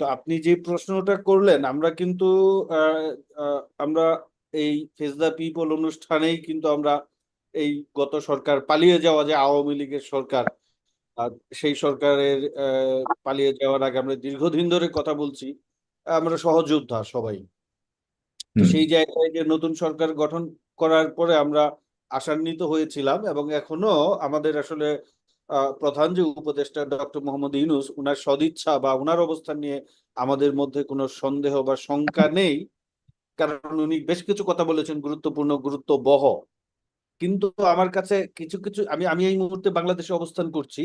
তো আপনি যে প্রশ্নটা করলেন, আমরা কিন্তু আহ, আমরা এই ফেস দ্য পিপল অনুষ্ঠানেই কিন্তু আমরা এই গত সরকার পালিয়ে যাওয়া যে আওয়ামী লীগের সরকার, আর সেই সরকারের পালিয়ে যাওয়ার আগে আমরা দীর্ঘদিন ধরে কথা বলছি। আমরা সহযোদ্ধা সবাই। তো হুম। সেই জায়গায় যে নতুন সরকার গঠন করার পরে আমরা আশান্বিত হয়েছিলাম, এবং এখনো আমাদের আসলে প্রধান যে উপদেষ্টা ডক্টর মোহাম্মদ ইউনূস, উনার সদিচ্ছা বা উনার অবস্থান নিয়ে আমাদের মধ্যে কোনো সন্দেহ বা শঙ্কা নেই। কারণ উনি বেশ কিছু কথা বলেছেন গুরুত্বপূর্ণ, গুরুত্ববহ। কিন্তু আমার কাছে কিছু কিছু, আমি আমি এই মুহূর্তে বাংলাদেশে অবস্থান করছি।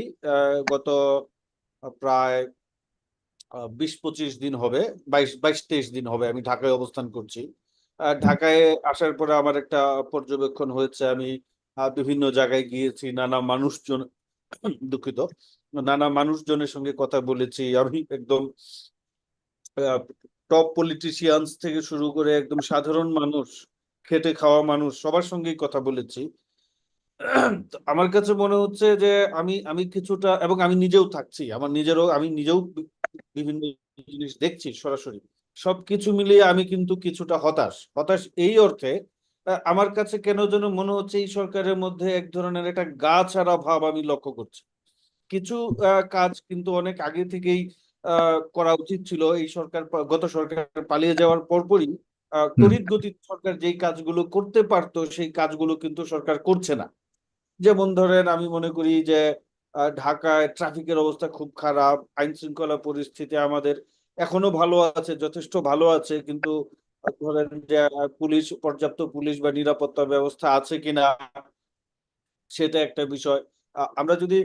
গত প্রায় 20-25 দিন হবে, 22-23 দিন হবে আমি ঢাকায় অবস্থান করছি। ঢাকায় আসার পরে আমার একটা পর্যবেক্ষণ হয়েছে। আমি বিভিন্ন জায়গায় গিয়েছি, নানা মানুষজন, দুঃখিত, নানা মানুষজনের সঙ্গে কথা বলেছি। আমি একদম টপ পলিটিশিয়ানস থেকে শুরু করে একদম সাধারণ মানুষ, খেটে খাওয়া মানুষ, সবার সঙ্গেই কথা বলেছি। তো আমার কাছে মনে হচ্ছে যে আমি আমি কিছুটা, এবং আমি নিজেও থাকছি, আমার নিজেরও, আমি নিজেও বিভিন্ন জিনিস দেখছি সরাসরি। সবকিছু মিলিয়ে আমি কিন্তু কিছুটা হতাশ। হতাশ এই অর্থে, আমার কাছে কেন যেন মনে হচ্ছে এই সরকারের মধ্যে এক ধরনের একটা গা ছাড়া ভাব আমি লক্ষ্য করছি। কিছু কাজ কিন্তু অনেক আগে থেকেই করা উচিত ছিল। এই সরকার, গত সরকার পালিয়ে যাওয়ার পরপরই হুম। তড়িৎ গতিতে সরকার যেই কাজগুলো করতে পারতো সেই কাজগুলো কিন্তু সরকার করছে না। যেমন ধরেন, আমি মনে করি যে ঢাকায় ট্রাফিকের অবস্থা খুব খারাপ, আইন শৃঙ্খলা পরিস্থিতি আমাদের এখনো ভালো আছে, যথেষ্ট ভালো আছে, কিন্তু ধরেন যে পুলিশ, পর্যাপ্ত পুলিশ বা নিরাপত্তা ব্যবস্থা আছে কিনা সেটা একটা বিষয়। আমরা যদি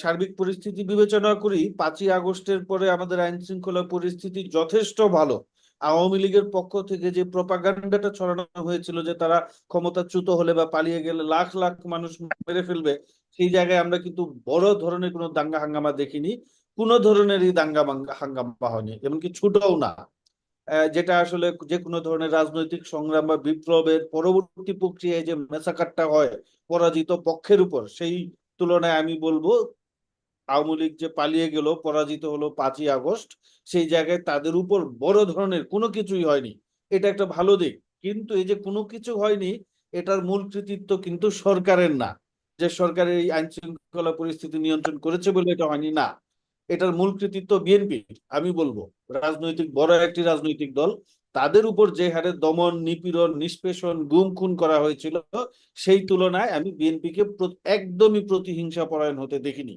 সার্বিক পরিস্থিতি বিবেচনা করি, 5ই আগস্টের পরে আমাদের আইন শৃঙ্খলা পরিস্থিতি যথেষ্ট ভালো। আওয়ামী লীগের পক্ষ থেকে যে প্রপাগান্ডাটা ছড়ানো হয়েছিল যে তারা ক্ষমতাচ্যুত হলে বা পালিয়ে গেলে লাখ লাখ মানুষ মেরে ফেলবে, সেই জায়গায় আমরা কিন্তু বড় ধরনের কোনো দাঙ্গা হাঙ্গামা দেখিনি। কোনো ধরনেরই দাঙ্গা হাঙ্গামা হয়নি, এমনকি ছোটও না। যেটা আসলে যে কোনো ধরনের রাজনৈতিক সংগ্রাম বা বিপ্লবের পরবর্তী প্রক্রিয়ায় যে মেসাকারটা হয় পরাজিত পক্ষের উপর, সেই তুলনায় আমি বলবো আওয়ামী লীগ যে পালিয়ে গেল, পরাজিত হলো 5ই আগস্ট, সেই জায়গায় তাদের উপর বড় ধরনের কোনো কিছুই হয়নি। এটা একটা ভালো দিক। কিন্তু এই যে কোনো কিছু হয়নি, এটার মূল কৃতিত্ব কিন্তু সরকারের না। যে সরকারের এই আইন শৃঙ্খলা পরিস্থিতি নিয়ন্ত্রণ করেছে বলে এটা হয়নি, না। এটার মূল কৃতিত্ব বিএনপি। আমি বলবো রাজনৈতিক, বড় একটি রাজনৈতিক দল, তাদের উপর যে হারে দমন, নিপীড়ন, নিষ্পেষণ, গুম খুন করা হয়েছিল, সেই তুলনায় আমি বিএনপিকে একদমই প্রতিহিংসা পরায়ণ হতে দেখিনি।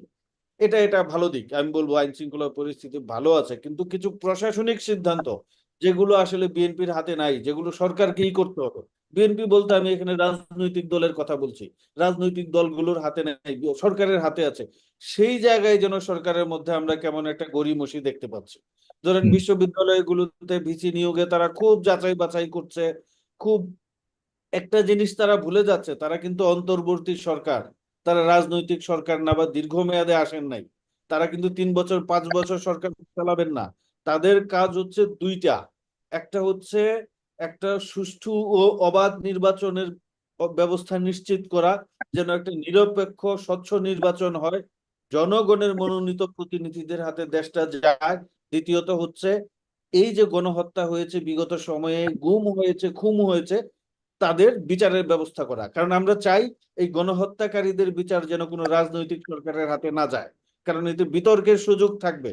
এটা এটা ভালো দিক। আমি বলবো আইন শৃঙ্খলা পরিস্থিতি ভালো আছে, কিন্তু কিছু প্রশাসনিক সিদ্ধান্ত যেগুলো আসলে বিএনপির হাতে নাই, যেগুলো সরকারকেই করতে হবে। বিএনপি বলতে আমি এখানে রাজনৈতিক দলের কথা বলছি। রাজনৈতিক দলগুলোর হাতে নাই, সরকারের হাতে আছে। সেই জায়গায় যেন সরকারের মধ্যে আমরা কেমন একটা গড়িমসি দেখতে পাচ্ছি। ধরেন হুম। বিশ্ববিদ্যালয়গুলোতে ভিসি নিয়োগে তারা খুব যাচাই বাছাই করছে। খুব, একটা জিনিস তারা ভুলে যাচ্ছে, তারা কিন্তু অন্তর্বর্তী সরকার। তারা রাজনৈতিক সরকার না, বা দীর্ঘমেয়াদে আসেন নাই। তারা কিন্তু 3 বছর 5 বছর সরকার চালাবেন না। তাদের কাজ হচ্ছে দুইটা। একটা হচ্ছে একটা সুষ্ঠু ও অবাধ নির্বাচনের ব্যবস্থা নিশ্চিত করা, যেন একটা নিরপেক্ষ স্বচ্ছ নির্বাচন হয়, জনগণের মনোনীত প্রতিনিধিদের হাতে দেশটা যায়। দ্বিতীয়ত হচ্ছে এই যে গণহত্যা হয়েছে বিগত সময়ে, গুম হয়েছে, খুন হয়েছে, তাদের বিচারের ব্যবস্থা করা। কারণ আমরা চাই এই গণহত্যাকারীদের বিচার যেন কোনো রাজনৈতিক সরকারের হাতে না যায়। কারণ এতে বিতর্কের সুযোগ থাকবে।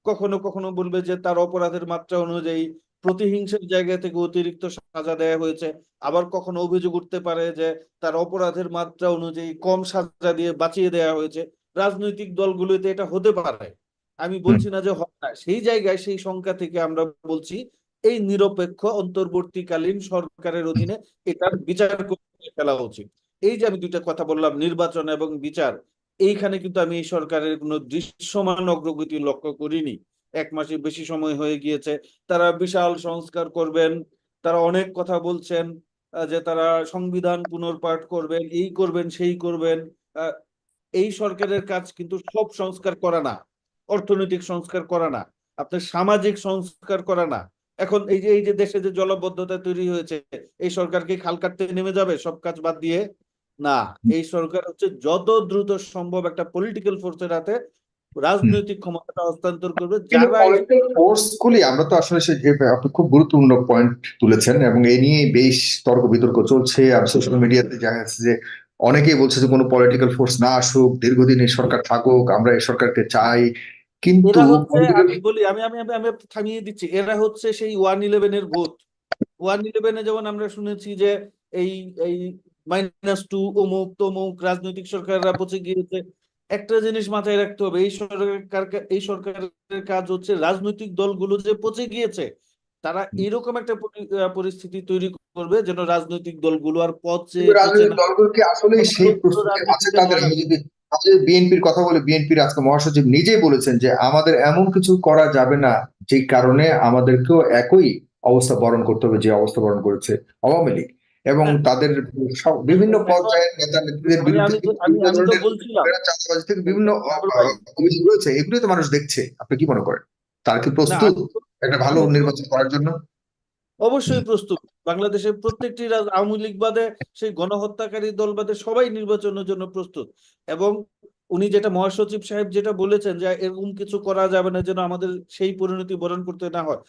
কখনো কখনো বলবে যে তার অপরাধের মাত্রা অনুযায়ী প্রতিহিংসার জায়গা থেকে অতিরিক্ত সাজা দেওয়া হয়েছে। আবার কখনো অভিযোগ উঠতে পারে যে তার অপরাধের মাত্রা অনুযায়ী কম সাজা দিয়ে বাঁচিয়ে দেওয়া হয়েছে। রাজনৈতিক দলগুলোতে এটা হতে পারে, আমি হুম। বলছি না যে হয় না। সেই জায়গায়, সেই সংখ্যা থেকে আমরা বলছি এই নিরপেক্ষ অন্তর্বর্তীকালীন সরকারের অধীনে এটার বিচার করে ফেলা উচিত। এই যে আমি দুইটা কথা বললাম, নির্বাচন এবং বিচার, এইখানে কিন্তু আমি এই সরকারের কোনো দৃশ্যমান অগ্রগতি লক্ষ্য করিনি। 1 মাসের বেশি সময় হয়ে গিয়েছে। তারা বিশাল সংস্কার করবেন, তারা অনেক কথা বলছেন, যে তারা সংবিধান পুনর্পাঠ করবেন, এই করবেন, সেই করবেন। আহ, এই সরকারের কাজ কিন্তু সব সংস্কার করা না, অর্থনৈতিক সংস্কার করা না, আপনার সামাজিক সংস্কার করা না। এখন এই যে দেশে যে জলাবদ্ধতা তৈরি হয়েছে, এই সরকারকে খাল কাটতে নেমে যাবে সব কাজ বাদ দিয়ে? না। এই সরকার হচ্ছে যত দ্রুত সম্ভব একটা পলিটিক্যাল ফোর্সের হাতে হুম। রাজনৈতিক ক্ষমতাটা হস্তান্তর করবে কিন্তু যারা পলিটিক্যাল ফোর্স গুলি আমরা তো আসলে আপনি খুব গুরুত্বপূর্ণ পয়েন্ট তুলেছেন, এবং এই নিয়ে বেশ তর্ক বিতর্ক চলছে। আর সোশ্যাল মিডিয়াতে দেখা যাচ্ছে যে অনেকেই বলছে যে কোনো পলিটিক্যাল ফোর্স না আসুক, দীর্ঘদিন এই সরকার থাকুক, আমরা এই সরকারকে চাই। কিন্তু এরা হচ্ছে, political- আমি বলি, আমি থামিয়ে দিচ্ছি, এরা হচ্ছে সেই 111-এর ভূত। 111-এ যেমন আমরা শুনেছি যে এই এই -2 অমুক তমুক রাজনৈতিক সরকাররা পচে গিয়েছে। একটা জিনিস মাথায় রাখতে হবে, এই সরকারের কাজ হচ্ছে রাজনৈতিক দলগুলো যে পচে গিয়েছে, তারা এরকম একটা পরিস্থিতি তৈরি করবে যেন রাজনৈতিক দলগুলো আর পচে কিন্তু পচে রাজনৈতিক না। দলগুলো কি আসলে সেই পুরো প্রস্তুতি আছে রাজনীতিতে তাদের? নয়া। আমি যদি বিএনপির কথা বলি, বিএনপির আজকে মহাসচিব নিজেই বলেছেন যে আমাদের এমন কিছু করা যাবে না যে কারণে আমাদেরকেও একই অবস্থা বরণ করতে হবে যে অবস্থা বরণ করেছে আওয়ামী লীগ। এবং হ্যাঁ, তাদের সব বিভিন্ন এখন পর্যায়ের নেতা নেত্রীদের আমি বিরুদ্ধে আমি তো কিন্তু আমি বিভিন্ন আমি তো ধরনের বলছিলাম চাঁদাবাজি থেকে বিভিন্ন জাফর ভাই, অভিযোগ রয়েছে। এগুলোই তো মানুষ দেখছে। আপনি কি মনে করেন, তার কি না প্রস্তুত আমি তো একটা ভালো আমি তো নির্বাচন করার জন্য? অবশ্যই প্রস্তুত। বাংলাদেশের প্রত্যেকটি আওয়ামী লীগ বাদে, সেই গণহত্যাকারী দল বাদে সবাই নির্বাচনের জন্য প্রস্তুত। এবং উনি যেটা মহাসচিব সাহেব যেটা বলেছেন যে এরকম কিছু করা যাবে না যেন আমাদের সেই পরিণতি বরণ করতে না হয়,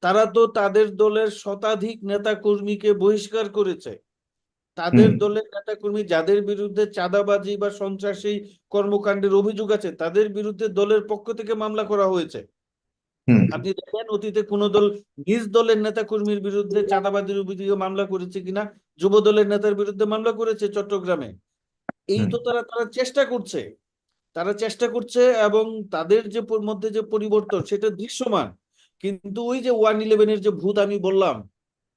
তারা তো তাদের দলের শতাধিক নেতা কর্মীকে বহিষ্কার করেছে। হুম। তাদের দলের নেতাকর্মী যাদের বিরুদ্ধে চাঁদাবাজি বা সন্ত্রাসী কর্মকাণ্ডের অভিযোগ আছে, তাদের বিরুদ্ধে দলের পক্ষ থেকে মামলা করা হয়েছে। হুম। আপনি দেখেন অতীতে কোন দল নিজ দলের নেতা কর্মীর বিরুদ্ধে চাঁদাবাজির অভিযোগে মামলা করেছে কিনা? যুব দলের নেতার বিরুদ্ধে মামলা করেছে চট্টগ্রামে। এই হুম। তো তারা তারা চেষ্টা করছে, তারা চেষ্টা করছে, এবং তাদের যে মধ্যে যে পরিবর্তন সেটা দৃশ্যমান। কিন্তু ওই যে 111-এর যে ভূত আমি বললাম,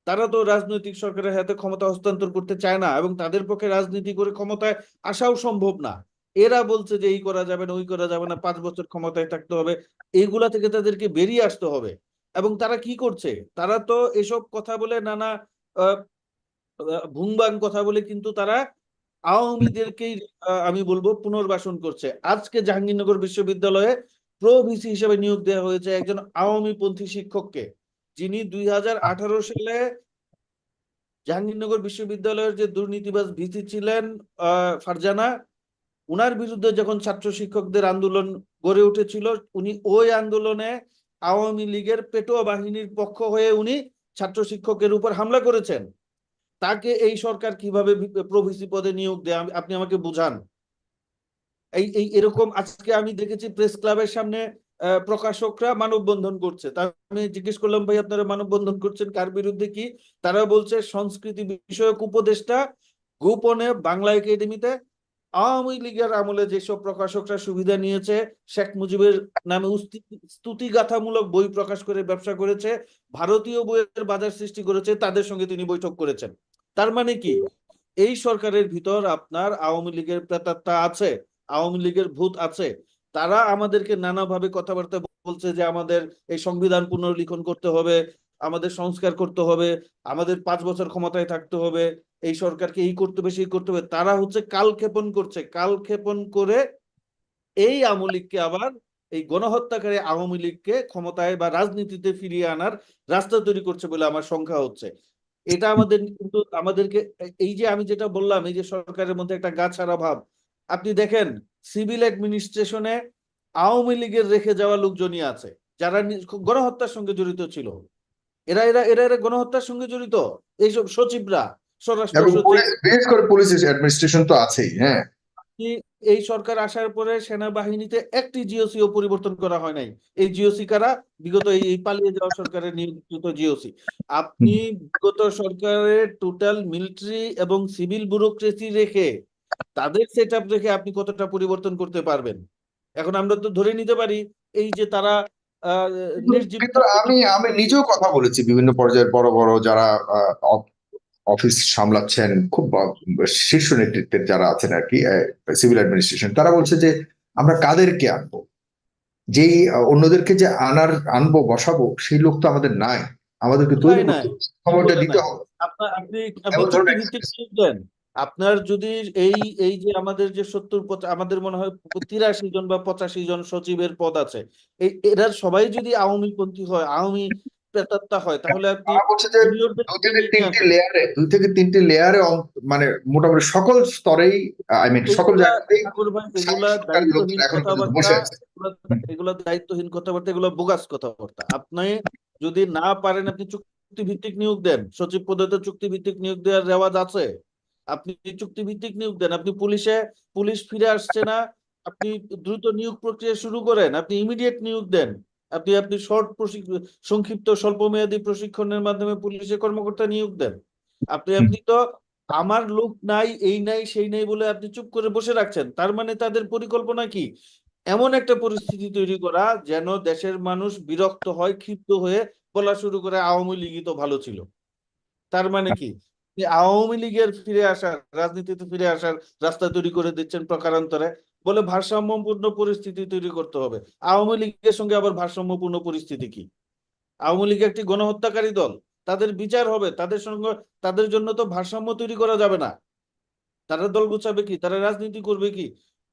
তারা তো রাজনৈতিক সরকারের হাতে ক্ষমতা হস্তান্তর করতে চায় না, এবং তাদের পক্ষে রাজনীতি করে ক্ষমতায় আসাও সম্ভব না। এরা বলছে যে এই করা যাবে না, ওই করা যাবে না, 5 বছর ক্ষমতায় থাকতে হবে। এইগুলা থেকে তাদেরকে বেরিয়ে আসতে হবে। এবং তারা কি করছে? তারা তো এসব কথা বলে, নানা আহ, ভুংবাং কথা বলে কিন্তু তারা আওয়ামীদেরকেই আমি বলবো পুনর্বাসন করছে। আজকে জাহাঙ্গীরনগর বিশ্ববিদ্যালয়ে প্রো ভিসি হিসেবে নিয়োগ দেওয়া হয়েছে একজন আওয়ামী পন্থী শিক্ষককে, যিনি 2018 সালে জাহাঙ্গীরনগর বিশ্ববিদ্যালয়ের যে দুর্নীতিবাজ ভিসি ছিলেন ফারজানা, উনার বিরুদ্ধে যখন ছাত্র শিক্ষকদের আন্দোলন গড়ে উঠেছিল, উনি ওই আন্দোলনে আওয়ামী লীগের পেটোয়া বাহিনীর পক্ষ হয়ে উনি ছাত্র শিক্ষকের উপর হামলা করেছেন। তাকে এই সরকার কিভাবে প্রভিসি পদে নিয়োগ দেয়? আপনি আমাকে বুঝান। এই এই এরকম আজকে আমি দেখেছি প্রেস ক্লাবের সামনে প্রকাশকরা মানববন্ধন করছে। তা আমি জিজ্ঞেস করলাম, ভাই আপনারা মানববন্ধন করছেন কার বিরুদ্ধে? কি তারা বলছে? সংস্কৃতি বিষয়ক উপদেষ্টা গোপনে বাংলা একাডেমিতে আওয়ামী লীগের আমলে যেসব প্রকাশকরা সুবিধা নিয়েছে, শেখ মুজিবের নামে স্তুতিগাথামূলক বই প্রকাশ করে ব্যবসা করেছে, ভারতীয় বইয়ের বাজার সৃষ্টি করেছে, তাদের সঙ্গে তিনি বৈঠক করেছেন। তার মানে কি, এই সরকারের ভিতর আপনার আওয়ামী লীগের প্রেতাত্মা আছে, আওয়ামী লীগের ভূত আছে। তারা আমাদেরকে নানাভাবে কথাবার্তা বলছে যে আমাদের এই সংবিধান পুনর্লিখন করতে হবে, আমাদের সংস্কার করতে হবে, আমাদের 5 বছর ক্ষমতায় থাকতে হবে, এই সরকারকে এই করতে হবে সেই করতে হবে। তারা হচ্ছে কালক্ষেপণ করছে, কালক্ষেপণ করে এই আওয়ামী লীগকে আবার, এই গণহত্যাকারী আওয়ামী লীগকে ক্ষমতায় বা রাজনীতিতে ফিরিয়ে আনার রাস্তা তৈরি করছে বলে আমার সংখ্যা হচ্ছে। এটা আমাদের কিন্তু আমাদেরকে, এই যে আমি যেটা বললাম, এই যে সরকারের মধ্যে একটা গা ছাড়া ভাব, আপনি দেখেন সিভিল অ্যাডমিনিস্ট্রেশনে আওয়ামী লীগের রেখে যাওয়া লোকজনই আছে যারা গণহত্যার সঙ্গে জড়িত ছিল। এরা এরা এরা এরা গণহত্যার সঙ্গে জড়িত, এইসব সচিবরা, স্বরাষ্ট্র এবং সচিব। পুলিশ, বিশেষ করে পুলিশ অ্যাডমিনিস্ট্রেশন তো আছেই। হ্যাঁ। এই সরকার আসার পরে সেনাবাহিনীতে একটি জিওসিও পরিবর্তন করা হয় নাই। এই জিওসি কারা? বিগত এই পালিয়ে যাওয়া সরকারের নিয়োজিত জিওসি। আপনি হুম। বিগত সরকারের টোটাল মিলিটারি এবং সিভিল ব্যুরোক্রেসি রেখে, তাদের সেট আপ রেখে আপনি কতটা পরিবর্তন করতে পারবেন? এখন আমরা তো ধরে নিতে পারি এই যে তারা আহ কিন্তু নির্জীব কিন্তু আমি আমি নিজেও কথা বলেছি বিভিন্ন পর্যায়ের বড় বড় যারা অফিস সামলাচ্ছেন, খুব শীর্ষ নেতৃত্বের যারা আছেন আর কি, সিভিল অ্যাডমিনিস্ট্রেশন, তারা বলছে যে আমরা কাদেরকে আনবো, যেই অন্যদেরকে যে আনবো বসাবো সেই লোক তো আমাদের নাই, আমাদেরকে তৈরি নাই করতে নাই, হবে, ঠিক সময়টা বলে দিতে নাই। হবে। আপনার আপনি আপনি এমন ধরনের চুক্তিভিত্তিক নিয়োগ দেন। আপনার যদি এই এই যে আমাদের যে 70 আমাদের মনে হয় 83 জন বা 85 জন সচিবের পদ আছে, এই এরা সবাই যদি আওয়ামী পন্থী হয়, আওয়ামী প্রেতাত্মা হয় তাহলে আপনি তারা বলছে যে জুনিয়রদের নিয়ে আসেন। দুই থেকে তিনটি লেয়ারে মানে মোটামুটি সকল স্তরেই আই মিন সকল এগুলা জায়গাতেই ঠাকুর ভাই, স্থানীয় এগুলা সরকারের লোকজন দায়িত্বহীন এখন পর্যন্ত কথাবার্তা, বসে আছে। এগুলা হুম, এগুলা দায়িত্বহীন কথাবার্তা, এগুলো বোগাস কথাবার্তা। আপনি যদি না পারেন আপনি চুক্তি ভিত্তিক নিয়োগ দেন, সচিব পদে তো চুক্তি ভিত্তিক নিয়োগ দেওয়ার রেওয়াজ আছে। আপনি চুক্তি ভিত্তিক নিয়োগ দেন। আপনি পুলিশ ফিরে আসছে না, আপনি দ্রুত নিয়োগ প্রক্রিয়া শুরু করেন, আপনি ইমিডিয়েট নিয়োগ দেন। আপনি আপনি সংক্ষিপ্ত স্বল্পমেয়াদী প্রশিক্ষণের মাধ্যমে পুলিশের কর্মকর্তা নিয়োগ দেন। আপনি হুম। আপনি তো আমার লোক নাই, এই নাই সেই নাই বলে আপনি চুপ করে বসে রাখছেন। তার মানে তাদের পরিকল্পনা কি? এমন একটা পরিস্থিতি তৈরি করা যেন দেশের মানুষ বিরক্ত হয়, ক্ষিপ্ত হয়ে বলা শুরু করে আওয়ামী লীগই তো ভালো ছিল। তার মানে কি? যে আওয়ামী লীগের ফিরে আসার, রাজনীতিতে ফিরে আসার রাস্তা তৈরি করে দিচ্ছেন প্রকারান্তরে, বলে ভারসাম্যপূর্ণ পরিস্থিতি তৈরি করতে হবে। আওয়ামী লীগের সঙ্গে আবার ভারসাম্যপূর্ণ পরিস্থিতি কি? আওয়ামী লীগ একটি গণহত্যাকারী দল, তাদের বিচার হবে, তাদের সঙ্গে তাদের জন্য তো ভারসাম্য তৈরি করা যাবে না। তারা দল গুছাবে কি, তারা রাজনীতি করবে কি?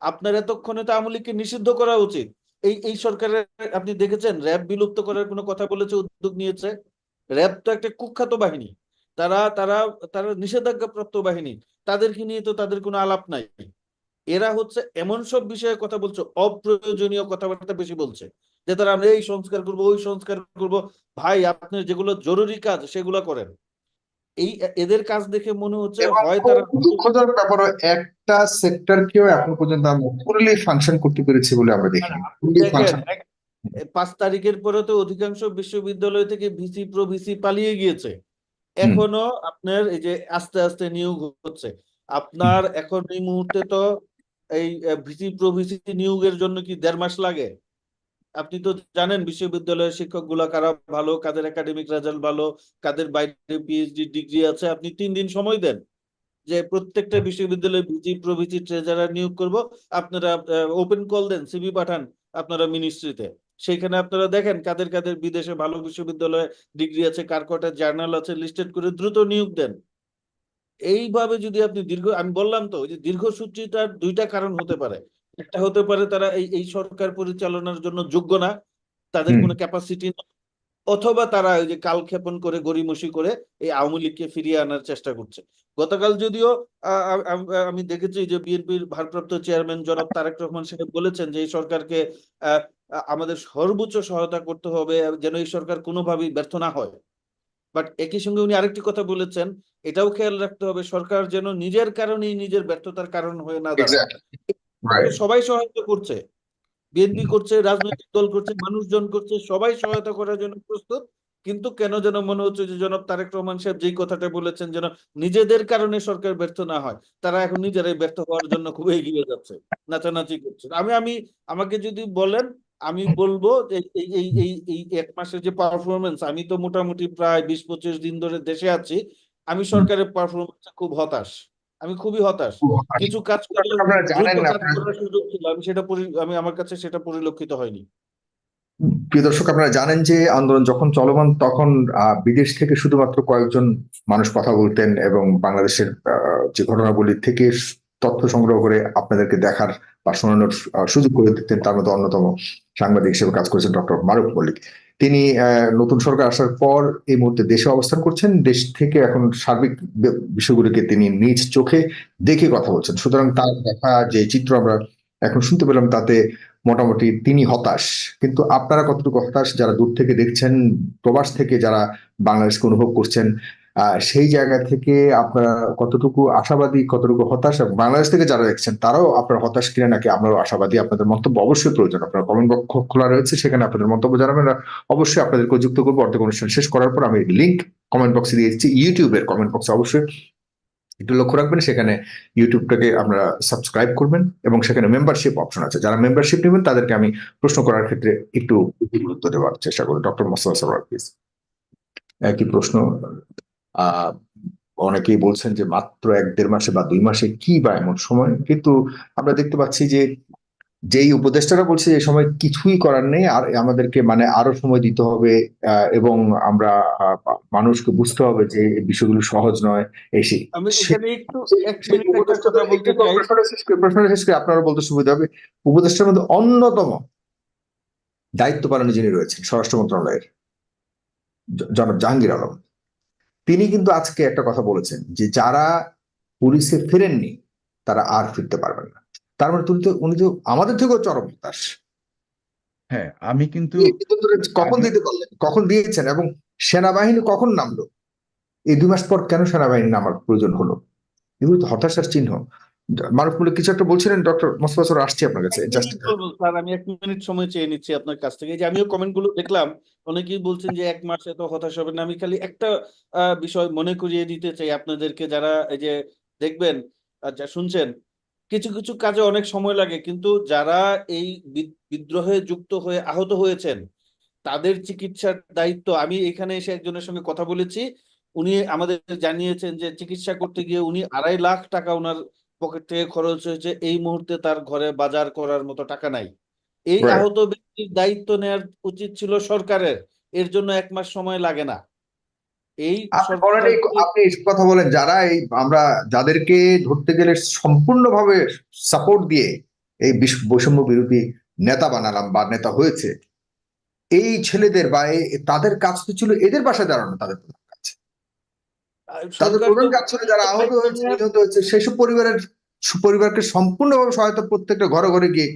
আপনার এতক্ষণে তো আওয়ামী লীগকে নিষিদ্ধ করা উচিত। এই সরকারের আপনি দেখেছেন র্যাব বিলুপ্ত করার কোনো কথা বলেছে, উদ্যোগ নিয়েছে? র্যাব তো একটা কুখ্যাত বাহিনী, তারা তারা তারা নিষেধাজ্ঞাপ্রাপ্ত বাহিনী, তাদেরকে নিয়ে তো তাদের কোনো আলাপ নাই। এরা হচ্ছে এমন সব বিষয়ে কথা বলছে, অপ্রয়োজনীয় কথাবার্তা বেশি বলছে, যে তারা আমরা এই সংস্কার করব, ওই সংস্কার করব। ভাই, আপনার যেগুলো জরুরি কাজ সেগুলো করেন। এই এদের কাজ দেখে মনে হচ্ছে এবং হয় খুব তারা দুঃখজনক ব্যাপার, একটা সেক্টরকেও এখন পর্যন্ত আমরা ফুললি ফাংশন করতে পেরেছি বলে আমরা আর দেখিনি, আপনি ফুললি দেখেন ফাংশন। 5 তারিখের পরে তো অধিকাংশ বিশ্ববিদ্যালয় থেকে ভিসি প্রো ভিসি পালিয়ে গিয়েছে। হুম, এখনো আপনার এই যে আস্তে আস্তে নিয়োগ হচ্ছে, আপনার এখন এই মুহূর্তে তো এই ভিসি প্রো ভিসি নিয়োগের জন্য কি 1.5 মাস লাগে? আপনি তো জানেন বিশ্ববিদ্যালয়ের শিক্ষক গুলা কারা ভালো, কাদের একাডেমিক রেজাল্ট ভালো, কাদের বাইরে পিএইচডি ডিগ্রি আছে। আপনি 3 দিন সময় দেন যে প্রত্যেকটা বিশ্ববিদ্যালয়ে ভিসি প্রভিসি ট্রেজারার নিয়োগ করব। আপনারা ওপেন কল দেন, সিভি পাঠান আপনারা মিনিস্ট্রিতে। সেখানে আপনারা দেখেন কাদের কাদের বিদেশে ভালো বিশ্ববিদ্যালয়ে ডিগ্রি আছে, কার কটা জার্নাল আছে, লিস্টেড করে দ্রুত নিয়োগ দেন। এইভাবে যদি আপনি আমি বললাম তো ওই যে দীর্ঘসূত্রিতার 2টা কারণ হতে পারে। একটা হতে পারে তারা এই এই সরকার পরিচালনার জন্য যোগ্য না, তাদের হুম। কোনো ক্যাপাসিটি, অথবা তারা ওই যে কালক্ষেপণ করে গড়িমসি করে এই আওয়ামী লীগকে ফিরিয়ে আনার চেষ্টা করছে। গতকাল যদিও আমি দেখেছি যে বিএনপির ভারপ্রাপ্ত চেয়ারম্যান জনাব তারেক রহমান সাহেব বলেছেন যে এই সরকারকে আহ, আমাদের সর্বোচ্চ সহায়তা করতে হবে যেন এই সরকার কোনোভাবেই ব্যর্থ না হয়। বাট একই সঙ্গে উনি আরেকটি কথা বলেছেন, এটাও খেয়াল রাখতে হবে সরকার যেন নিজের কারণেই নিজের ব্যর্থতার কারণ হয়ে না দাঁড়ায়। Exactly, right. সবাই সহায়তা করছে, বিএনপি করছে, রাজনৈতিক দল করছে, মানুষজন করছে, সবাই সহায়তা করার জন্য প্রস্তুত। কিন্তু কেন যেন মনে হচ্ছে যে জনাব তারেক রহমান সাহেব যেই কথাটা বলেছেন, যেন নিজেদের কারণে সরকার ব্যর্থ না হয়, তারা এখন নিজেরাই ব্যর্থ হওয়ার জন্য খুব এগিয়ে যাচ্ছে, নাচানাচি করছে। আমাকে যদি বলেন, আমি বলবো যে এই 1 মাসের যে পারফরমেন্স, আমি তো মোটামুটি প্রায় 20-25 দিন ধরে দেশে আছি, আমি সরকারের পারফরমেন্স খুব হতাশ। আমি খুবই হতাশ। কিছু কাজ করলে আপনারা দ্রুত জানেন, কাজ করার সুযোগ ছিল, আমার কাছে সেটা পরিলক্ষিত হয়নি। প্রিয় দর্শক, আপনারা জানেন যে আন্দোলন যখন চলমান তখন বিদেশ থেকে শুধুমাত্র কয়েকজন মানুষ কথা বলতেন এবং বাংলাদেশের যে ঘটনাবলী থেকে তথ্য সংগ্রহ করে আপনাদেরকে দেখার বা শোনানোর সুযোগ করে দিতেন। তার মধ্যে অন্যতম সাংবাদিক হিসেবে কাজ করেছেন ডক্টর মারুফ মল্লিক। তিনি নতুন সরকার আসার পর এই মুহূর্তে দেশে অবস্থান করছেন, দেশ থেকে এখন সার্বিক বিষয়গুলিকে তিনি নিজ চোখে দেখে কথা বলছেন। সুতরাং তার দেখা যে চিত্র আমরা এখন শুনতে পেলাম তাতে মোটামুটি তিনি হতাশ। কিন্তু আপনারা কতটুকু হতাশ, যারা দূর থেকে দেখছেন, প্রবাস থেকে যারা বাংলাদেশকে অনুভব করছেন, সেই জায়গা থেকে আপনারা কতটুকু আশাবাদী, কতটুকু হতাশ, এবং বাংলাদেশ থেকে যারা দেখছেন তারাও আপনারা হতাশ কিনা নাকি আমরাও আশাবাদী? আপনাদের মন্তব্য অবশ্যই প্রয়োজন। আপনার কমেন্ট বক্স খোলা রয়েছে, সেখানে আপনাদের মন্তব্য জানাবেন। আর অবশ্যই আপনাদেরকে যুক্ত করবো। অর্ধেক অনুষ্ঠান শেষ করার পর আমি লিঙ্ক কমেন্ট বক্সে দিয়েছি, ইউটিউবের কমেন্ট বক্সে অবশ্যই একটু লক্ষ্য রাখবেন। সেখানে ইউটিউবটাকে আপনারা সাবস্ক্রাইব করবেন এবং সেখানে মেম্বারশিপ অপশন আছে। যারা মেম্বারশিপ নেবেন তাদেরকে আমি প্রশ্ন করার ক্ষেত্রে একটু গুরুত্ব দেওয়ার চেষ্টা করি। Doctor Mostafa Sarwar, please. একই প্রশ্ন। আহ অনেকেই বলছেন যে মাত্র 1-1.5 মাসে বা 2 মাসে কি বা এমন সময়, কিন্তু আমরা দেখতে পাচ্ছি যে যেই উপদেষ্টারা বলছে এই সময় কিছুই করার নেই, আর আমাদেরকে মানে আরো সময় দিতে হবে, এবং আমরা আহ, মানুষকে বুঝতে হবে যে এই বিষয়গুলো সহজ নয়। এই সেই আমি সে- এখানে একটু এক সেই মিনিট একটা কথা উপদেষ্টাদের বলতে একটু চাই। প্রশ্নটা শেষ করে আপনারা বলতে সুবিধা হবে। উপদেষ্টার মধ্যে অন্যতম দায়িত্ব পালনে যিনি রয়েছেন স্বরাষ্ট্র মন্ত্রণালয়ের, জনাব জাহাঙ্গীর আলম, তিনি কিন্তু আজকে একটা কথা বলেছেন যে যারা পুলিশে ফেরেননি তারা আর ফিরতে পারবেন না। তার মানে উনি তো আমাদের থেকেও চরম হতাশ। হ্যাঁ, আমি কিন্তু এই বেতনটা কখন আগে দিতে পারলেন, কখন দিয়েছেন, এবং সেনাবাহিনী কখন নামলো? এই 2 মাস পর কেন সেনাবাহিনী নামার প্রয়োজন হলো? এগুলো তো হতাশার চিহ্ন। মারুফ মল্লিক কিছু একটা বলছিলেন, ডক্টর মোস্তফা সরোয়ার, আসছি আপনার কাছে এক জাস্ট। মিনিট বলবো স্যার, আমি 1 মিনিট সময় চেয়ে নিচ্ছি আপনার কাছ থেকে। এই যে আমিও কমেন্ট গুলো দেখলাম, অনেকেই বলছেন যে 1 মাসে তো হতাশ হবে না। আমি খালি একটা বিষয় মনে করিয়ে দিতে চাই আপনাদেরকে, যারা এই যে দেখবেন, যা শুনছেন, কিছু কিছু কাজে অনেক সময় লাগে, কিন্তু যারা এই বিদ্রোহে যুক্ত হয়ে আহত হয়েছেন তাদের চিকিৎসার দায়িত্ব, আমি এখানে এসে একজনের সঙ্গে কথা বলেছি, উনি আমাদের জানিয়েছেন যে চিকিৎসা করতে গিয়ে উনি 2.5 লাখ টাকা ওনার পকেট থেকে খরচ হয়েছে। এই মুহূর্তে তার ঘরে বাজার করার মতো টাকা নাই। এই রাইট। আহত ব্যক্তির দায়িত্ব নেওয়ার উচিত ছিল সরকারের। এর জন্য 1 মাস সময় লাগে না। এই আপনি বলেন, সরকার আপনি এই কথা বলেন, যারা এই আমরা যাদেরকে ধরতে গেলে সম্পূর্ণভাবে সাপোর্ট দিয়ে এই বৈষম্য বিরোধী নেতা বানালাম বা নেতা হয়েছে, এই ছেলেদের বা তাদের কাজ তো ছিল এদের পাশে দাঁড়ানো। তাদের সরকার তো প্রধান কাজ ছিল যারা আহত দায়িত্ব হয়েছে, নেওয়ার নিহত হয়েছে, সেসব পরিবারকে সম্পূর্ণভাবে সহায়তা, প্রত্যেকটা ঘরে ঘরে গিয়ে।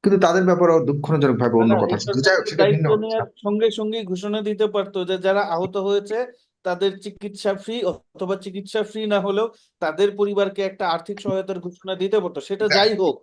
কিন্তু তাদের ব্যাপারেও দুঃখজনক ভাবে না অন্য না, কথা এই শুনতে সরকার যাই হোক, তো সেটা ভিন্ন দায়িত্ব কথা। নেওয়ার সঙ্গে সঙ্গে ঘোষণা দিতে পারতো যে যারা আহত হয়েছে তাদের চিকিৎসা ফ্রি, অথবা চিকিৎসা ফ্রি না হলেও তাদের পরিবারকে একটা আর্থিক সহায়তার ঘোষণা দিতে পারতো। সেটা যাই হোক,